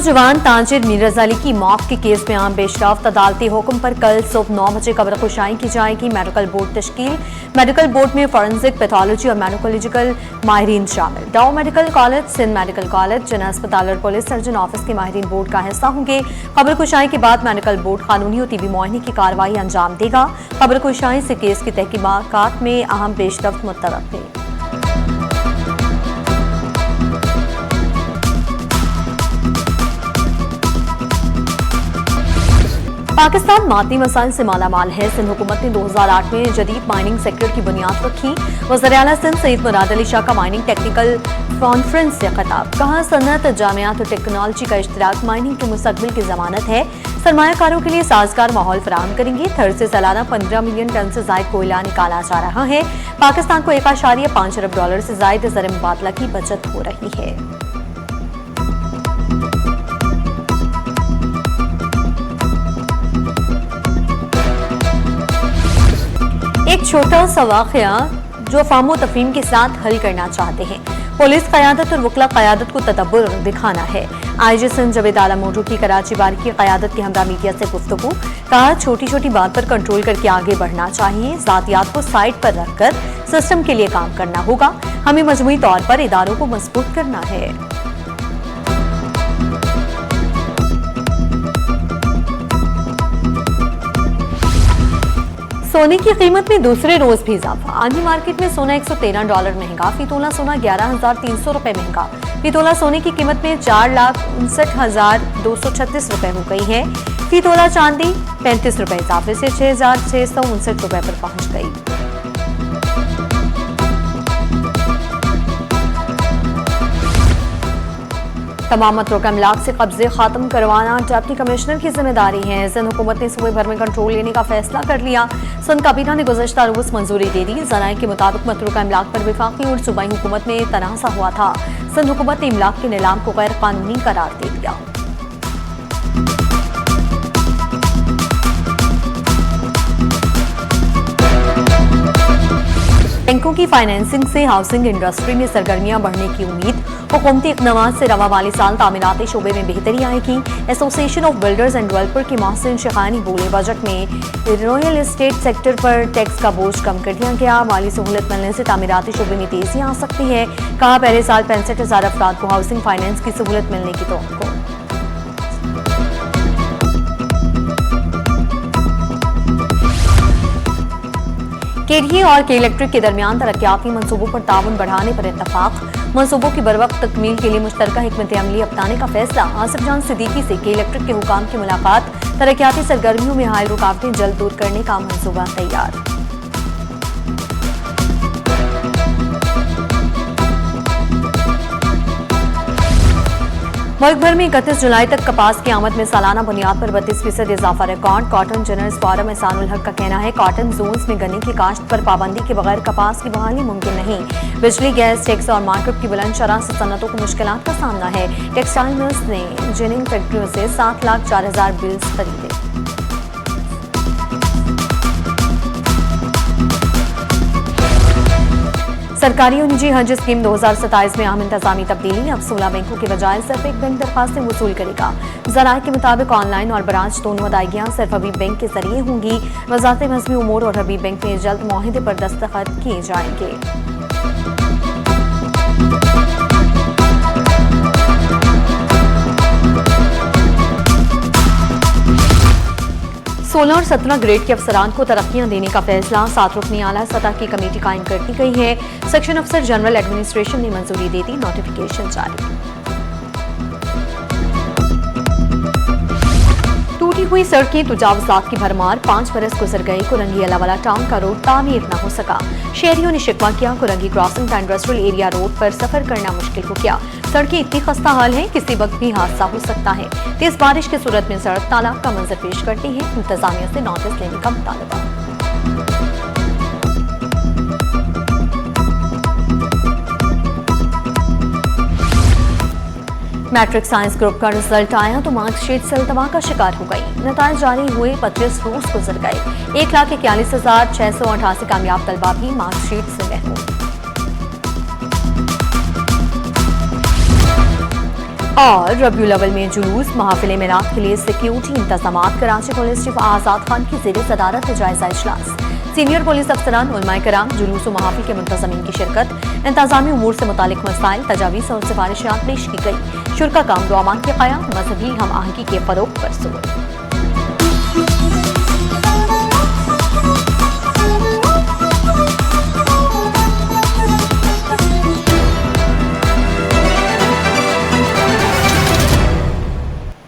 नौजवान ताजिर मीरजा अली की मौत के केस में आम पेशरफ्त अदालती हुक्म पर कल सुबह 9 बजे कब्र खुशाई की जाएगी। मेडिकल बोर्ड तश्कील। मेडिकल बोर्ड में फॉरेंसिक, पैथोलॉजी और मेडिकोलॉजिकल माहिरीन शामिल। Dow medical college, Sindh medical college, जिला अस्पताल और पुलिस सर्जन ऑफिस के माहिरीन बोर्ड का हिस्सा होंगे। कब्र खुशाई के बाद मेडिकल बोर्ड कानूनी और तिबी मुआयने की कार्रवाई अंजाम देगा। कब्र खुशाई से केस की तहकीकात में अहम पेशरफ्त मुतरक है। पाकिस्तान मादनी मसाइल से मालामाल है। सिंध हुकूमत ने 2008 में जदीद माइनिंग सेक्टर की बुनियाद रखी। वज़ीर आला सिंध सईद मुराद अली शाह का माइनिंग टेक्निकल कॉन्फ्रेंस से खिताब। कहा, सनअत, जामियात और टेक्नोलॉजी का इश्तिराक माइनिंग के मुस्तकबिल की जमानत है। सरमायाकारों के लिए साजगार माहौल फराहम करेंगे। थर्ड से सालाना 15 मिलियन टन से ज्यादा कोयला निकाला जा रहा है। पाकिस्तान को $1.5 अरब से ज्यादा ज़र मुबादला की बचत हो रही है। एक छोटा सा वाकया जो फामो तफहीम के साथ हल करना चाहते हैं। पुलिस क़यादत और वकला क़यादत को तदब्बुर दिखाना है। आईजी सिंध जावेद आला मोटू की कराची बार की क़यादत के हमरा मीडिया से गुफ्तगू। कहा, छोटी छोटी बात पर कंट्रोल करके आगे बढ़ना चाहिए। ज़ातियात को साइड पर रखकर सिस्टम के लिए काम करना होगा। हमें मजमूई तौर पर इदारों को मजबूत करना है। सोने की कीमत में दूसरे रोज भी इजाफा। आंधी मार्केट में सोना $113 महंगा। फी तोला सोना 11,300 रुपए महंगा। फी तोला सोने की कीमत में 4,59,236 रुपए हो गई है। फी तोला चांदी 35 रुपए इजाफे से 6,659 रुपए पर पहुंच गई। तमाम मतरूका अमलाक से कब्जे खात्म करवाना डिप्टी कमिश्नर की जिम्मेदारी है। सिंध हुकूमत ने सूबे भर में कंट्रोल लेने का फैसला कर लिया। सिंध काबीना ने गुज़श्ता रोज मंजूरी दे दी। ज़राए के मुताबिक मतरूका अमलाक पर वफाकी और सूबाई हुकूमत में तनाज़ा हुआ था। सिंध हुकूमत ने इमलाक के नीलाम को गैर कानूनी करार दे दिया। बैंकों की फाइनेंसिंग से हाउसिंग इंडस्ट्री में सरगर्मियां बढ़ने की उम्मीद। हुकूमती इक़दामात से रवा माली साल तामीराती शोबे में बेहतरी आएगी। Association of builders end developer के मोहसिन शेखानी बोले, बजट में रॉयल एस्टेट सेक्टर पर टैक्स का बोझ कम कर दिया गया। माली सहूलत मिलने से तामीराती शोबे में तेजी आ सकती है। कहा, पहले साल 65,000 अफराद को हाउसिंग फाइनेंस की सहूलत मिलने की तवक्को। केडीए और के इलेक्ट्रिक के दरमियान तरक्याती मंसूबों पर ताउन बढ़ाने पर इत्तफाक। मंसूबों की बरवक्त तकमील के लिए मुश्तरका हिकमत अमली अपनाने का फैसला। आसिफ जान सिद्दीकी से के इलेक्ट्रिक के हुकाम की मुलाकात। तरक्याती सरगर्मियों में हायल रुकावटें जल्द दूर करने का मंसूबा तैयार। मुल्क भर में 31 जुलाई तक कपास की आमद में सालाना बुनियाद पर 32% इजाफा record. Cotton generals forum Ehsanul हक का कहना है, कॉटन जोन्स में गन्ने की काश्त पर पाबंदी के बगैर कपास की बहाली मुमकिन नहीं। बिजली, गैस, टैक्स और मार्केट की बुलंद शरह से सनतों को मुश्किलात का सामना है। टेक्सटाइल मिल्स ने जिनिंग फैक्ट्रियों से 7,04,000 बिल्स खरीदे। सरकारी और निजी हज स्कीम 2027 में अहम इंतजामी तब्दीली। अब 16 बैंकों के बजाय सिर्फ एक बैंक दरखास्तें वसूल करेगा। ज़राए के मुताबिक ऑनलाइन और ब्रांच दोनों अदायगियां सिर्फ हबीब बैंक के जरिए होंगी। वज़ारत मज़हबी उमूर और हबीब बैंक में जल्द मुआहिदे पर दस्तखत किए जाएंगे। सोलह और 17 ग्रेड के अफसरान को तरक्कियां देने का फैसला। 7 रुकनी आला सतह की कमेटी कायम कर दी गई है। सेक्शन अफसर जनरल एडमिनिस्ट्रेशन ने मंजूरी दे दी। नोटिफिकेशन जारी। टूटी हुई सड़कें, तुजावजात की भरमार। 5 बरस गुजर गए, कुरंगी अलावाला टाउन का रोड तामीर न हो सका। शहरियों ने शिकवा किया, कुरंगी क्रॉसिंग का इंडस्ट्रियल एरिया रोड पर सफर करना मुश्किल हो गया। सड़कें इतनी खस्ता हाल है, किसी वक्त भी हादसा हो सकता है। तेज बारिश की सूरत में सड़क तालाब का मंजर पेश करती है। इंतजामिया से नोटिस लेने का मुतालबा। मैट्रिक साइंस ग्रुप का रिजल्ट आया तो मार्कशीट सल्तवा का शिकार हो गई। नताइज जारी हुए, 25 रोज गुजर गए। 1,41,688 कामयाब तलबा भी मार्कशीट से महरूम। और रबीउल अव्वल में जुलूस महफिल मिलाद के लिए सिक्योरिटी इंतजाम। कराची पुलिस चीफ आजाद खान की ज़ेर सदारत जायजा इजलास। सीनियर पुलिस अफसरान, उलमाए कराम, जुलूस महफिल के मुंतजमीन की शिरकत। इंतजामी उमूर से मुतालिक मसाइल, तजावीज़ और सिफारिशात पेश की गई। शुरा का अमन व अमान के क़याम, मजहबी हम आहंगी के फ़रोग़ पर जोर।